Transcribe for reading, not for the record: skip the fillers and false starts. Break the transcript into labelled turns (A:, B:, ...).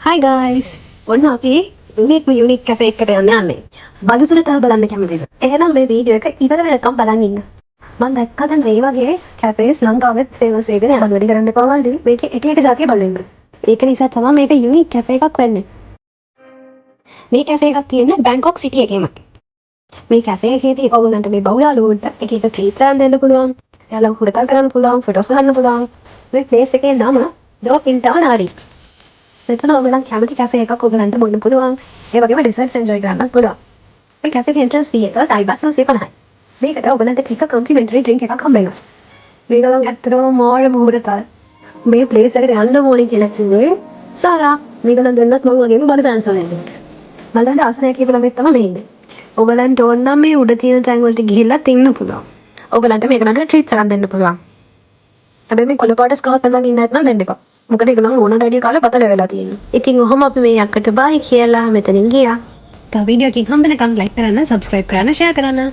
A: Hi guys. ඔන්න අපි unique cafe එකට යන්නේ. බලුසුලතල් බලන්න කැමතිද? එහෙනම් මේ වීඩියෝ එක ඉවර වෙනකම් බලන් ඉන්න. මම දැක්කද මේ වගේ කැෆේස් ලංකාවෙත් ෆේමස් වෙගෙන යනවා. වැඩි කරන්න එපා වල්දි. මේකේ එක එක જાතිය බලන්න. ඒක නිසා තමයි මේක යුනික් කැෆේ එකක් වෙන්නේ. මේ කැෆේ එකක් තියෙන්නේ බැංකොක් සිටි එකේම. මේ කැෆේ එකේදී ඔයගොල්ලන්ට මේ බහුයාලුන්ට එක එක ට්‍රීට්ස් අරන් දෙන්න පුළුවන්. එයාලා හුරතල් කරන්න පුළුවන්, ෆොටෝස් ගන්න පුළුවන්. මේ ප්ලේස් එකේ නම ඩොක් ඉන් ටවුන් ආරි. මෙතන ඔයගොල්ලන් කැමති කැෆේ එකක් ඔයගොල්ලන්ට බොන්න පුළුවන්. ඒ වගේම ඩෙසර්ට්ස් එන්ජොයි කරන්න පුළුවන්. මේ කැෆේ එකේ එන්ට්‍රන්ස් ෆී එක ටයි බාත් 950යි. මේකට ඔයගොල්ලන්ට එක කම්ප්ලිමෙන්ටරි ඩ්‍රින්ක් එකක් හම්බ වෙනවා. මේගොල්ලන් ඇත්තටම මාර මුහුරතල්. මේ ප්ලේස් එකට යන්න ඕනේ කියලා කිව්වේ සාරා. මේගොල්ලන් දෙන්නත් මම වගේම බඩ ෆෑන්ස් වලින්. මලන්ට ආසනය කියලා මේ තමයි මේ ඉන්නේ. ඔයගොල්ලන්ට ඕන නම් මේ උඩ තියෙන තැන් වලට ගිහිල්ලා ඉන්න පුළුවන්. ඔයගොල්ලන්ට මේකට ට්‍රීට්ස් අරන් දෙන්න පුළුවන්. හැබැයි මේ කොළ පාට ස්කාර්ෆ් එකක් ඉන්න නැත්නම් දෙන්න එපා. මොකද ඒක නම් ඕනට වැඩි කාලේ පතල වෙලා තියෙනවා. ඉතින් ඔහොම අපි මේ යකට බයි කියලා මෙතනින් ගියා. තව වීඩියෝ එකකින් හම්බ වෙනකම් ලයික් කරන්න, සබ්ස්ක්‍රයිබ් කරන්න, ෂෙයා කරන්න.